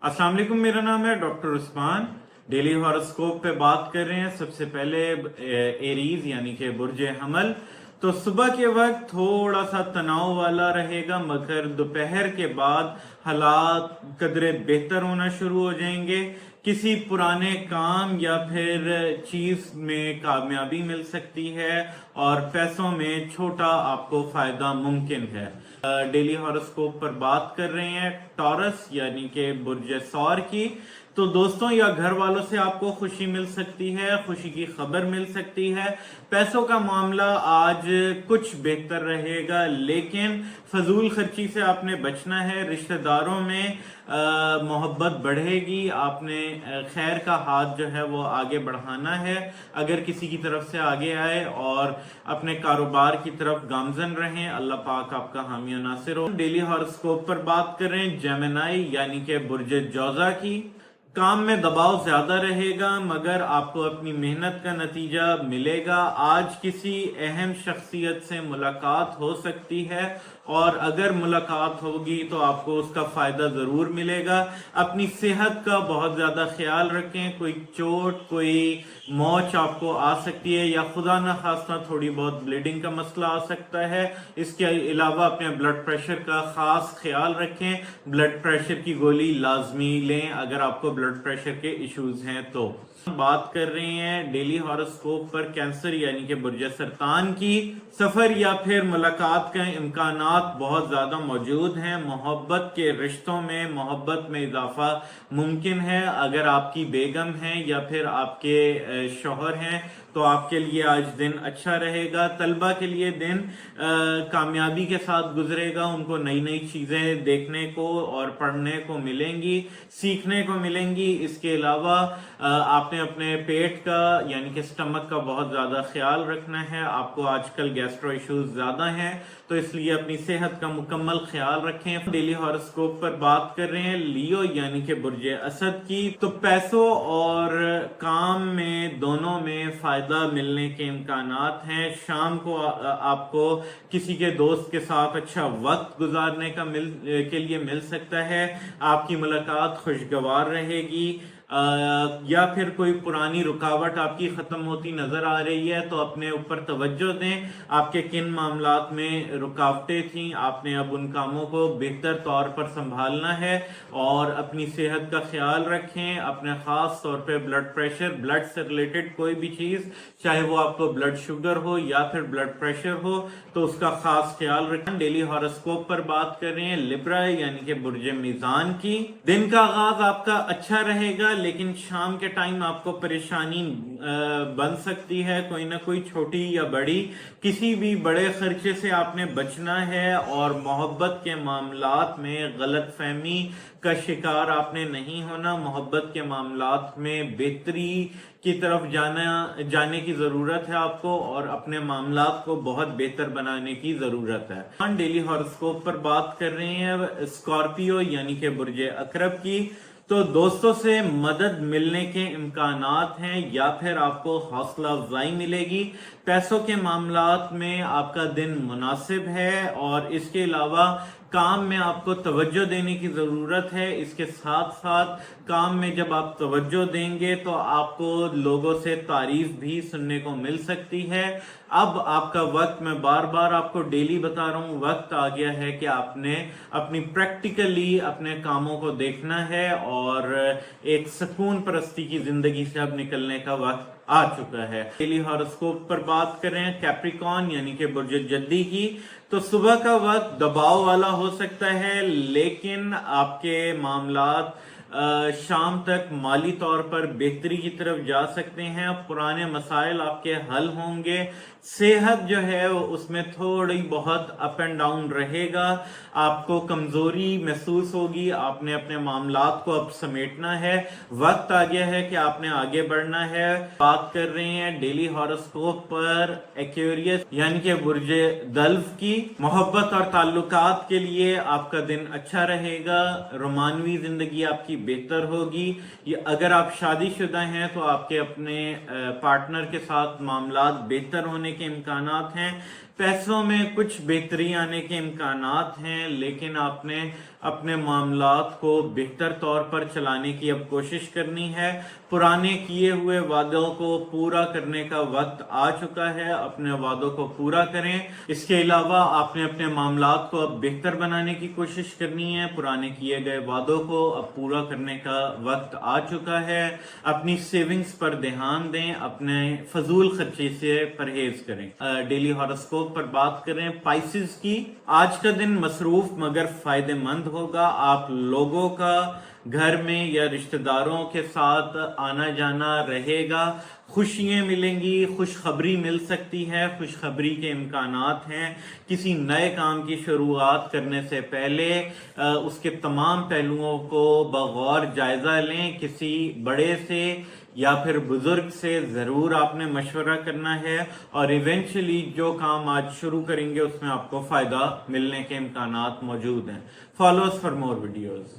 अस्सलाम वालेकुम, मेरा नाम है डॉक्टर उस्मान। डेली हॉरोस्कोप पे बात कर रहे हैं। सबसे पहले एरीज यानी कि बुर्ज हमल। तो सुबह के वक्त थोड़ा सा तनाव वाला रहेगा, मगर दोपहर के बाद हालात कदरे बेहतर होना शुरू हो जाएंगे। किसी पुराने काम या फिर चीज में कामयाबी मिल सकती है और पैसों में छोटा आपको फायदा मुमकिन है। डेली हॉरोस्कोप पर बात कर रहे हैं टॉरस यानी कि बुर्ज सौर की। तो दोस्तों या घर वालों से आपको खुशी मिल सकती है, खुशी की खबर मिल सकती है। पैसों का मामला आज कुछ बेहतर रहेगा, लेकिन फजूल खर्ची से आपने बचना है। रिश्तेदारों में मोहब्बत बढ़ेगी। आपने खैर का हाथ जो है वो आगे बढ़ाना है। अगर किसी की तरफ से आगे आए और अपने कारोबार की तरफ गामजन रहें, अल्लाह पाक आपका हामी और नासिर हो। डेली हॉरोस्कोप पर बात करें जेमिनी यानी कि बुर्ज जौजा की। काम में दबाव ज्यादा रहेगा, मगर आपको अपनी मेहनत का नतीजा मिलेगा। आज किसी अहम शख्सियत से मुलाकात हो सकती है और अगर मुलाकात होगी तो आपको उसका फायदा जरूर मिलेगा। अपनी सेहत का बहुत ज्यादा ख्याल रखें। कोई चोट, कोई मौच आपको आ सकती है या खुदा न खास्ता थोड़ी बहुत ब्लीडिंग का मसला आ सकता है। इसके अलावा अपने ब्लड प्रेशर का खास ख्याल रखें। ब्लड प्रेशर की गोली लाजमी लें अगर आपको ब्लड प्रेशर के इश्यूज हैं। तो बात कर रहे हैं डेली हॉरोस्कोप पर कैंसर यानी कि बुर्ज सरतान की। सफर या फिर मुलाकात का इम्कानात बहुत ज्यादा मौजूद हैं। मोहब्बत के रिश्तों में, मोहब्बत में इजाफा मुमकिन है। अगर आपकी बेगम है या फिर आपके शौहर हैं तो आपके लिए आज दिन अच्छा रहेगा। तलबा के लिए दिन कामयाबी के साथ गुजरेगा। उनको नई नई चीजें देखने को और पढ़ने को मिलेंगी, सीखने को मिलेंगी। इसके अलावा आपने अपने पेट का यानी कि स्टमक का बहुत ज्यादा ख्याल रखना है। आपको आजकल गैस्ट्रो इश्यूज ज्यादा हैं, तो इसलिए अपनी सेहत का मुकम्मल ख्याल रखें। डेली हॉरोस्कोप पर बात कर रहे हैं लियो यानी कि बुर्ज असद की। तो पैसों और काम में दोनों में फायदा मिलने के इम्कानात हैं। शाम को आपको किसी के दोस्त के साथ अच्छा वक्त गुजारने का के लिए मिल सकता है। आपकी मुलाकात खुशगवार रहेगी। या फिर कोई पुरानी रुकावट आपकी खत्म होती नजर आ रही है तो अपने ऊपर तवज्जो दें। आपके किन मामलात में रुकावटें थी, आपने अब उन कामों को बेहतर तौर पर संभालना है और अपनी सेहत का ख्याल रखें। अपने खास तौर पे ब्लड प्रेशर, ब्लड से रिलेटेड कोई भी चीज, चाहे वो आपको ब्लड शुगर हो या फिर ब्लड प्रेशर हो, तो उसका खास ख्याल रखें। डेली हॉरोस्कोप पर बात कर रहे हैं लिब्रा यानी कि बुर्ज मीजान की। दिन का आगाज आपका अच्छा रहेगा, लेकिन शाम के टाइम आपको परेशानी बन सकती है, कोई ना कोई छोटी या बड़ी। किसी भी बड़े खर्चे से आपने बचना है और मोहब्बत के मामलात में गलत फहमी का शिकार आपने नहीं होना। मोहब्बत के मामलात में बेहतरी की तरफ जाने की जरूरत है आपको और अपने मामलात को बहुत बेहतर बनाने की जरूरत है। डेली हॉरोस्कोप पर बात कर रहे हैं स्कॉर्पियो यानी कि बुर्ज अकरब की। तो दोस्तों से मदद मिलने के इम्कानात हैं या फिर आपको हौसला अफजाई मिलेगी। पैसों के मामलात में आपका दिन मुनासिब है और इसके अलावा काम में आपको तवज्जो देने की ज़रूरत है। इसके साथ साथ काम में जब आप तवज्जो देंगे तो आपको लोगों से तारीफ भी सुनने को मिल सकती है। अब आपका वक्त, मैं बार बार आपको डेली बता रहा हूँ, वक्त आ गया है कि आपने अपनी प्रैक्टिकली अपने कामों को देखना है और एक सुकून परस्ती की जिंदगी से अब निकलने का वक्त आ चुका है। डेली हॉरोस्कोप पर बात करें कैप्रिकॉन यानी कि बुर्ज जद्दी की। तो सुबह का वक्त दबाव वाला हो सकता है, लेकिन आपके मामलात शाम तक माली तौर पर बेहतरी की तरफ जा सकते हैं। पुराने मसाइल आपके हल होंगे। सेहत जो है उसमें थोड़ी बहुत अप एंड डाउन रहेगा। आपको कमजोरी महसूस होगी। आपने अपने मामलात को अब समेटना है। वक्त आ गया है कि आपने आगे बढ़ना है। बात कर रहे हैं डेली हॉरोस्कोप पर एक्वेरियस यानी कि बुर्ज दल्फ की। मोहब्बत और ताल्लुकात के लिए आपका दिन अच्छा रहेगा। रोमानवी जिंदगी आपकी बेहतर होगी। अगर आप शादीशुदा हैं तो आपके अपने पार्टनर के साथ मामलात बेहतर होने के इम्कानात हैं। पैसों में कुछ बेहतरी आने के इम्कानात हैं, लेकिन आपने اپنے معاملات کو بہتر طور پر چلانے کی اب کوشش کرنی ہے. پرانے کیے ہوئے وعدوں کو پورا کرنے کا وقت آ چکا ہے. اپنے وعدوں کو پورا کریں. اس کے علاوہ آپ نے اپنے معاملات کو اب بہتر بنانے کی کوشش کرنی ہے. پرانے کیے گئے وعدوں کو اب پورا کرنے کا وقت آ چکا ہے. اپنی سیونگز پر دھیان دیں. اپنے فضول خرچی سے پرہیز کریں. ڈیلی ہاروسکوپ پر بات کریں پائسز کی. آج کا دن مصروف مگر فائدہ مند ہوگا. آپ لوگوں کا گھر میں یا رشتہ داروں کے ساتھ آنا جانا رہے گا. خوشیاں ملیں گی. خوشخبری مل سکتی ہے. خوشخبری کے امکانات ہیں. کسی نئے کام کی شروعات کرنے سے پہلے اس کے تمام پہلوؤں کو بغور جائزہ لیں. کسی بڑے سے یا پھر بزرگ سے ضرور آپ نے مشورہ کرنا ہے، اور ایونچولی جو کام آج شروع کریں گے اس میں آپ کو فائدہ ملنے کے امکانات موجود ہیں. Follow us for more videos.